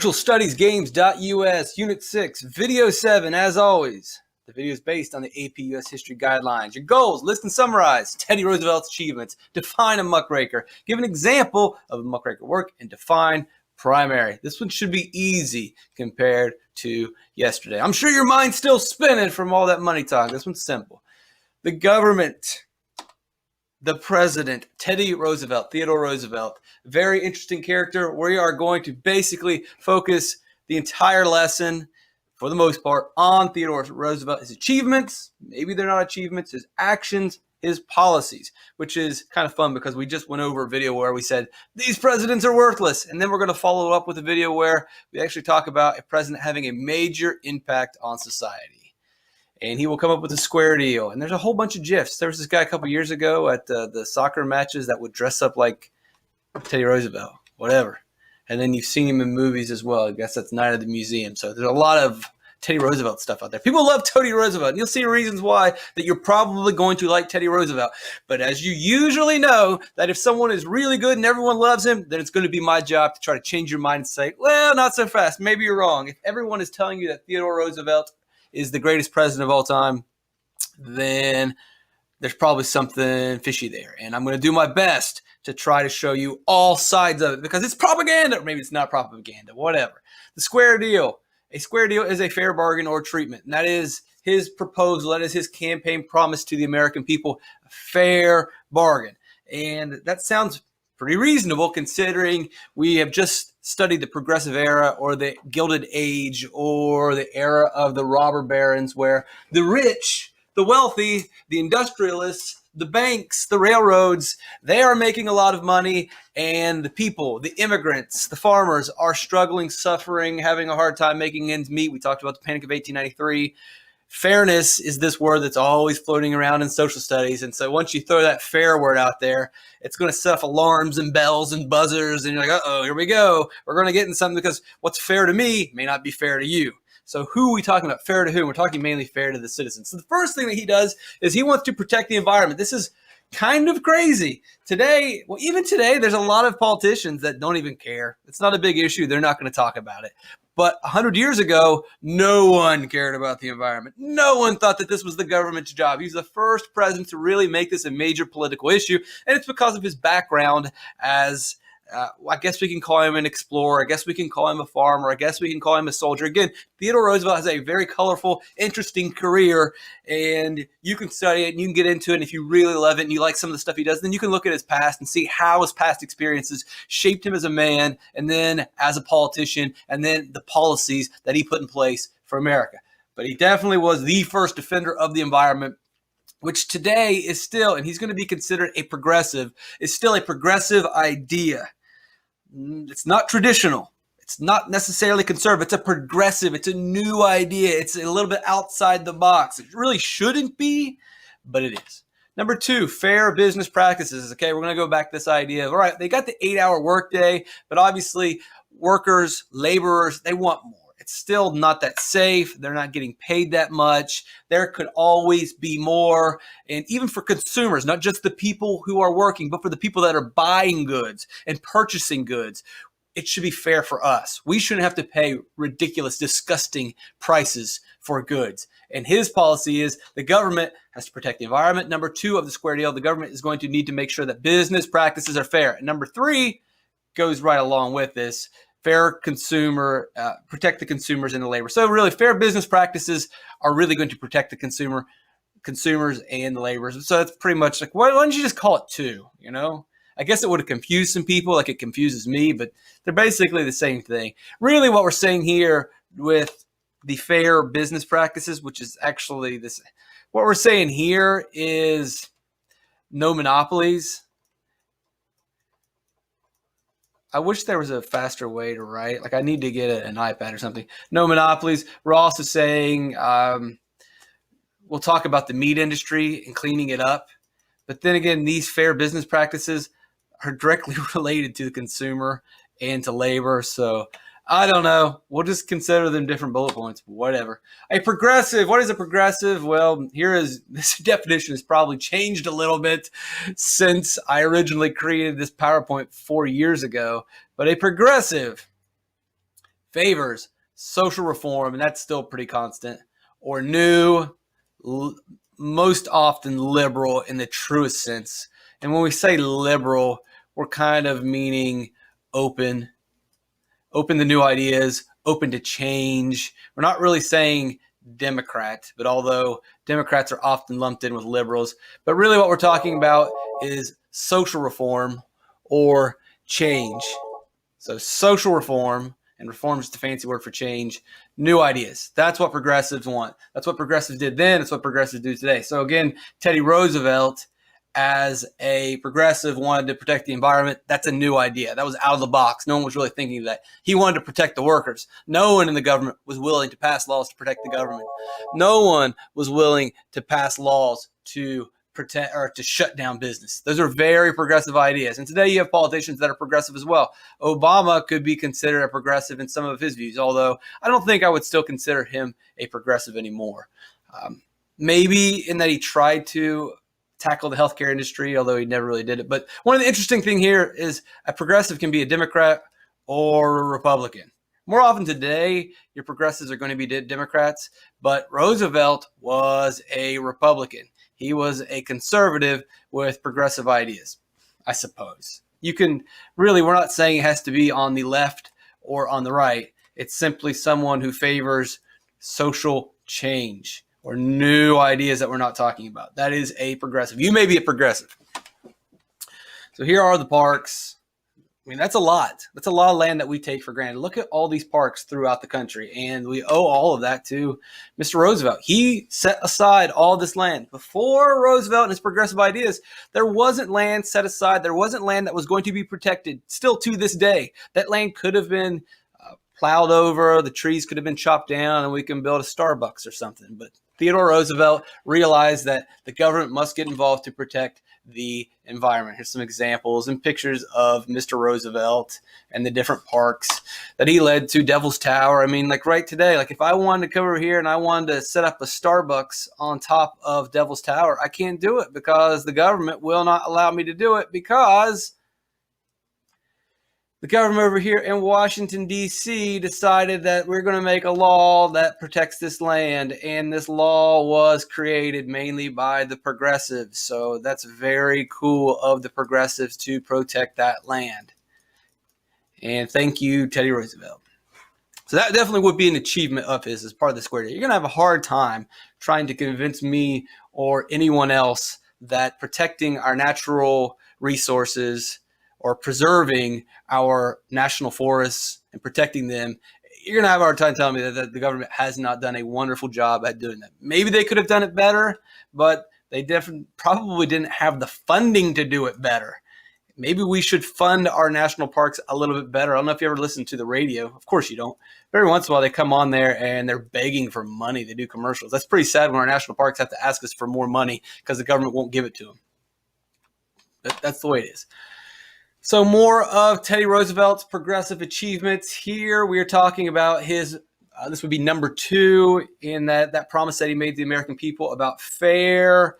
socialstudiesgames.us, Unit 6, Video 7, as always. The video is based on the APUSH history guidelines. Your goals, list and summarize Teddy Roosevelt's achievements, define a muckraker, give an example of a muckraker work, and define primary. This one should be easy compared to yesterday. I'm sure your mind's still spinning from all that money talk. This one's simple. The government, the president, Teddy Roosevelt, Theodore Roosevelt, very interesting character. We are going to basically focus the entire lesson, for the most part, on Theodore Roosevelt, his achievements, maybe they're not achievements, his actions, his policies, which is kind of fun because we just went over a video where we said, these presidents are worthless. And then we're going to follow up with a video where we actually talk about a president having a major impact on society. And he will come up with a square deal. And there's a whole bunch of GIFs. There was this guy a couple years ago at the soccer matches that would dress up like Teddy Roosevelt, whatever. And then you've seen him in movies as well. I guess that's Night at the Museum. So there's a lot of Teddy Roosevelt stuff out there. People love Teddy Roosevelt. And you'll see reasons why that you're probably going to like Teddy Roosevelt. But as you usually know, that if someone is really good and everyone loves him, then it's going to be my job to try to change your mind and say, well, not so fast. Maybe you're wrong. If everyone is telling you that Theodore Roosevelt is the greatest president of all time, then there's probably something fishy there. And I'm going to do my best to try to show you all sides of it because it's propaganda, or maybe it's not propaganda, whatever. The square deal. A square deal is a fair bargain or treatment. And that is his proposal. That is his campaign promise to the American people, a fair bargain. And that sounds pretty reasonable considering we have just studied the Progressive Era or the Gilded Age or the era of the robber barons where the rich, the wealthy, the industrialists, the banks, the railroads, they are making a lot of money, and the people, the immigrants, the farmers are struggling, suffering, having a hard time making ends meet. We talked about the Panic of 1893. Fairness is this word that's always floating around in social studies, and so once you throw that fair word out there, it's going to set off alarms and bells and buzzers, and you're like, uh-oh, here we go. We're going to get in something because what's fair to me may not be fair to you. So who are we talking about? Fair to whom? We're talking mainly fair to the citizens. So the first thing that he does is he wants to protect the environment. This is kind of crazy. Today, well, even today, there's a lot of politicians that don't even care. It's not a big issue. They're not going to talk about it. But 100 years ago, no one cared about the environment. No one thought that this was the government's job. He's the first president to really make this a major political issue. And it's because of his background as I guess we can call him an explorer. I guess we can call him a farmer. I guess we can call him a soldier. Again, Theodore Roosevelt has a very colorful, interesting career, and you can study it and you can get into it. And if you really love it and you like some of the stuff he does, then you can look at his past and see how his past experiences shaped him as a man and then as a politician and then the policies that he put in place for America. But he definitely was the first defender of the environment, which today is still, and he's going to be considered a progressive, is still a progressive idea. It's not traditional. It's not necessarily conservative. It's a progressive. It's a new idea. It's a little bit outside the box. It really shouldn't be, but it is. Number two, fair business practices. Okay, we're going to go back to this idea of, all right, they got the 8-hour workday, but obviously workers, laborers, they want more. It's still not that safe. They're not getting paid that much. There could always be more. And even for consumers, not just the people who are working, but for the people that are buying goods and purchasing goods, it should be fair for us. We shouldn't have to pay ridiculous, disgusting prices for goods. And his policy is the government has to protect the environment. Number two of the square deal, the government is going to need to make sure that business practices are fair. And number three goes right along with this. Fair consumer, protect the consumers and the labor. So really, fair business practices are really going to protect the consumers and the laborers. So that's pretty much like, why don't you just call it two, you know? I guess it would have confused some people like it confuses me, but they're basically the same thing. Really what we're saying here with the fair business practices, which is actually this, what we're saying here is no monopolies. I wish there was a faster way to write. Like I need to get an iPad or something. No monopolies. We're also saying we'll talk about the meat industry and cleaning it up. But then again, these fair business practices are directly related to the consumer and to labor. So I don't know. We'll just consider them different bullet points. Whatever. A progressive. What is a progressive? Well, here is this definition has probably changed a little bit since I originally created this PowerPoint 4 years ago. But a progressive favors social reform, and that's still pretty constant, or new, most often liberal in the truest sense. And when we say liberal, we're kind of meaning open to new ideas, open to change. We're not really saying Democrat, but although Democrats are often lumped in with liberals, but really what we're talking about is social reform or change. So social reform, and reform is just a fancy word for change, new ideas. That's what progressives want. That's what progressives did then. It's what progressives do today. So again, Teddy Roosevelt, as a progressive, wanted to protect the environment. That's a new idea. That was out of the box. No one was really thinking of that. He wanted to protect the workers. No one in the government was willing to pass laws to protect the government. No one was willing to pass laws to protect or to shut down business. Those are very progressive ideas. And today you have politicians that are progressive as well. Obama could be considered a progressive in some of his views, although I don't think I would still consider him a progressive anymore. Maybe in that he tried to tackle the healthcare industry, although he never really did it. But one of the interesting thing here is a progressive can be a Democrat or a Republican. More often today, your progressives are going to be Democrats, but Roosevelt was a Republican. He was a conservative with progressive ideas, I suppose. You can really, we're not saying it has to be on the left or on the right. It's simply someone who favors social change or new ideas that we're not talking about. That is a progressive. You may be a progressive. So here are the parks. I mean, that's a lot. That's a lot of land that we take for granted. Look at all these parks throughout the country, and we owe all of that to Mr. Roosevelt. He set aside all this land. Before Roosevelt and his progressive ideas, there wasn't land set aside. There wasn't land that was going to be protected. Still to this day, that land could have been plowed over. The trees could have been chopped down, and we can build a Starbucks or something. But Theodore Roosevelt realized that the government must get involved to protect the environment. Here's some examples and pictures of Mr. Roosevelt and the different parks that he led to. Devil's Tower. I mean, like right today, like if I wanted to come over here and I wanted to set up a Starbucks on top of Devil's Tower, I can't do it because the government will not allow me to do it, because the government over here in Washington, D.C. decided that we're going to make a law that protects this land, and this law was created mainly by the progressives. So that's very cool of the progressives to protect that land. And thank you, Teddy Roosevelt. So that definitely would be an achievement of his as part of the square deal. You're going to have a hard time trying to convince me or anyone else that protecting our natural resources or preserving our national forests and protecting them, you're going to have a hard time telling me that the government has not done a wonderful job at doing that. Maybe they could have done it better, but they definitely probably didn't have the funding to do it better. Maybe we should fund our national parks a little bit better. I don't know if you ever listen to the radio. Of course you don't. Every once in a while they come on there and they're begging for money. They do commercials. That's pretty sad when our national parks have to ask us for more money because the government won't give it to them. That's the way it is. So more of Teddy Roosevelt's progressive achievements. Here we are talking about his, this would be number 2 in that promise that he made to the American people about fair.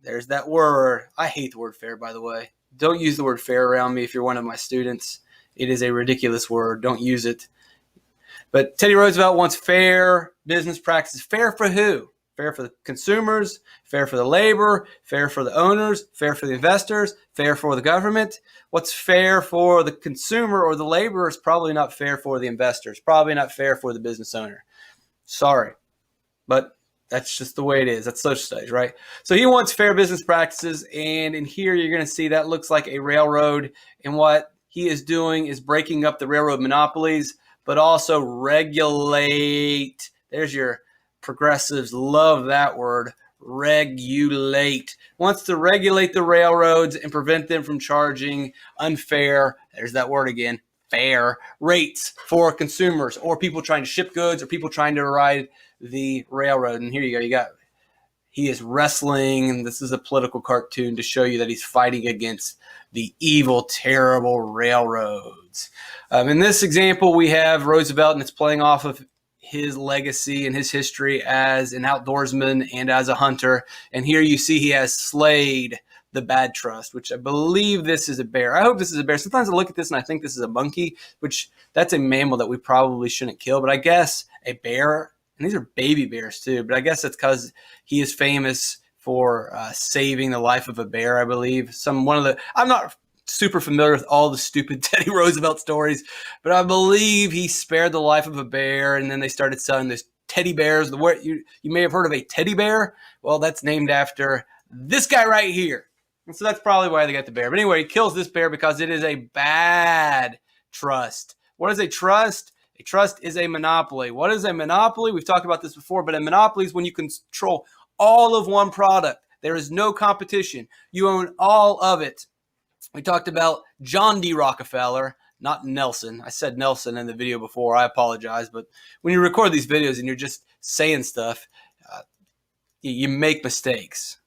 There's that word. I hate the word fair, by the way. Don't use the word fair around me if you're one of my students. It is a ridiculous word. Don't use it. But Teddy Roosevelt wants fair business practices. Fair for who? Fair for the consumers, fair for the labor, fair for the owners, fair for the investors, fair for the government. What's fair for the consumer or the laborer is probably not fair for the investors, probably not fair for the business owner. Sorry, but that's just the way it is. That's social studies, right? So he wants fair business practices, and in here you're going to see that looks like a railroad, and what he is doing is breaking up the railroad monopolies, but also regulate. There's your progressives love that word, regulate. Wants to regulate the railroads and prevent them from charging unfair, there's that word again, fair rates for consumers or people trying to ship goods or people trying to ride the railroad. And here you go, he is wrestling, and this is a political cartoon to show you that he's fighting against the evil, terrible railroads. In this example, we have Roosevelt, and it's playing off of his legacy and his history as an outdoorsman and as a hunter. And here you see he has slayed the bad trust, which I believe this is a bear. I hope this is a bear. Sometimes I look at this and I think this is a monkey, which that's a mammal that we probably shouldn't kill. But I guess a bear, and these are baby bears too, but I guess that's because he is famous for saving the life of a bear, I believe. I'm not super familiar with all the stupid Teddy Roosevelt stories, but I believe he spared the life of a bear, and then they started selling this teddy bears. You may have heard of a teddy bear. Well, that's named after this guy right here. And so that's probably why they got the bear. But anyway, he kills this bear because it is a bad trust. What is a trust? A trust is a monopoly. What is a monopoly? We've talked about this before, but a monopoly is when you control all of one product. There is no competition. You own all of it. We talked about John D Rockefeller, not Nelson. I said Nelson in the video before. I apologize. But when you record these videos and you're just saying stuff, you make mistakes.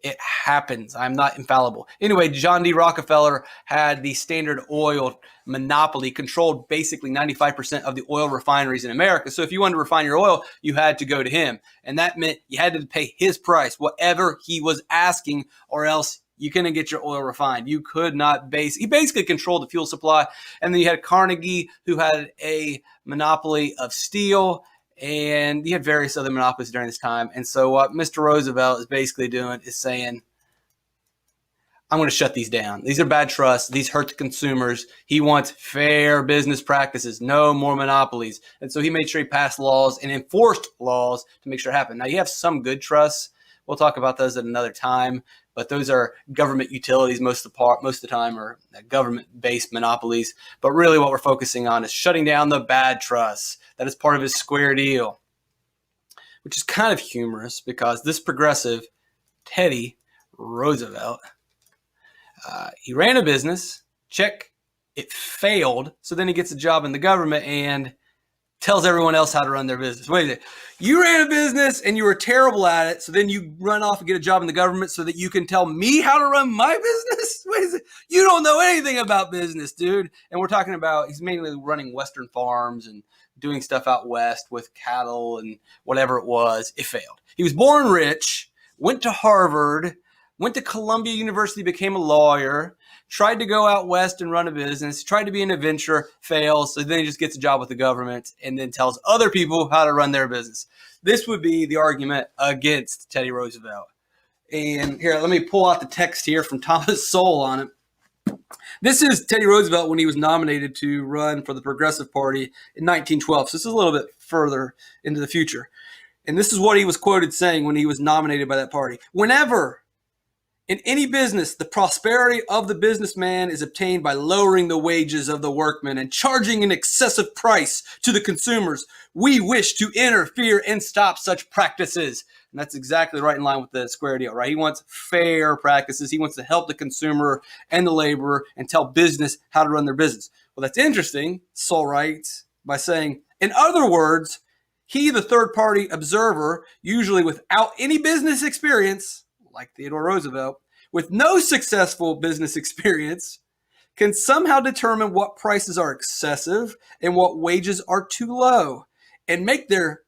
It happens. I'm not infallible. Anyway, John D. Rockefeller had the Standard Oil monopoly, controlled basically 95% of the oil refineries in America. So if you wanted to refine your oil, you had to go to him. And that meant you had to pay his price, whatever he was asking, or else you couldn't get your oil refined. You could not he basically controlled the fuel supply. And then you had Carnegie, who had a monopoly of steel. And he had various other monopolies during this time. And so what Mr. Roosevelt is basically doing is saying, I'm going to shut these down. These are bad trusts. These hurt the consumers. He wants fair business practices, no more monopolies. And so he made sure he passed laws and enforced laws to make sure it happened. Now, you have some good trusts. We'll talk about those at another time. But those are government utilities most of the time, or government-based monopolies. But really what we're focusing on is shutting down the bad trusts. That is part of his square deal, which is kind of humorous because this progressive, Teddy Roosevelt, he ran a business, check, it failed. So then he gets a job in the government and tells everyone else how to run their business. Wait a minute. You ran a business and you were terrible at it, so then you run off and get a job in the government so that you can tell me how to run my business? Wait a second. You don't know anything about business, dude. And we're talking about, he's mainly running Western farms and doing stuff out west with cattle and whatever it was. It failed. He was born rich, went to Harvard, went to Columbia University, became a lawyer, tried to go out west and run a business, tried to be an adventurer, fails. So then he just gets a job with the government and then tells other people how to run their business. This would be the argument against Teddy Roosevelt. And here, let me pull out the text here from Thomas Sowell on it. This is Teddy Roosevelt when he was nominated to run for the Progressive Party in 1912. So this is a little bit further into the future. And this is what he was quoted saying when he was nominated by that party. Whenever in any business, the prosperity of the businessman is obtained by lowering the wages of the workmen and charging an excessive price to the consumers, we wish to interfere and stop such practices. And that's exactly right in line with the square deal, right? He wants fair practices. He wants to help the consumer and the laborer and tell business how to run their business. Well, that's interesting, Sowell writes, by saying, in other words, he, the third-party observer, usually without any business experience, like Theodore Roosevelt, with no successful business experience, can somehow determine what prices are excessive and what wages are too low, and make their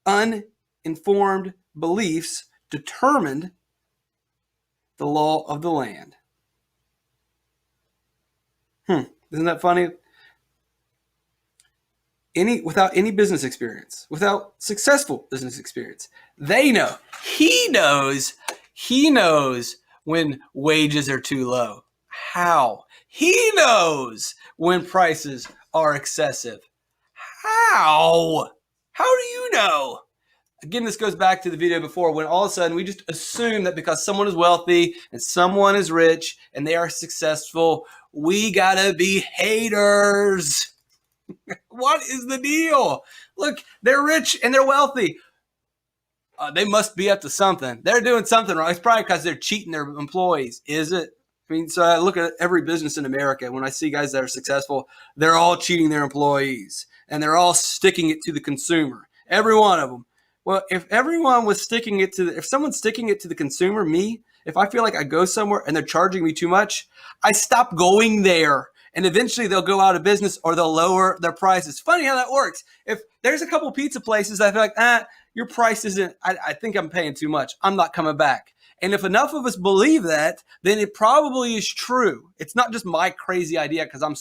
uninformed beliefs determine the law of the land. Isn't that funny? Without any business experience, without successful business experience, they know. He knows when wages are too low. How? He knows when prices are excessive. How? How do you know? Again, this goes back to the video before when all of a sudden we just assume that because someone is wealthy and someone is rich and they are successful, we gotta be haters. What is the deal? Look, they're rich and they're wealthy. They must be up to something. They're doing something wrong. It's probably because they're cheating their employees. Is it? I mean, so I look at every business in America. When I see guys that are successful, they're all cheating their employees. And they're all sticking it to the consumer. Every one of them. Well, if everyone was sticking it to if someone's sticking it to the consumer, me, if I feel like I go somewhere and they're charging me too much, I stop going there. And eventually they'll go out of business or they'll lower their prices. Funny how that works. If there's a couple pizza places I feel like, your price isn't, I think I'm paying too much. I'm not coming back. And if enough of us believe that, then it probably is true. It's not just my crazy idea because I'm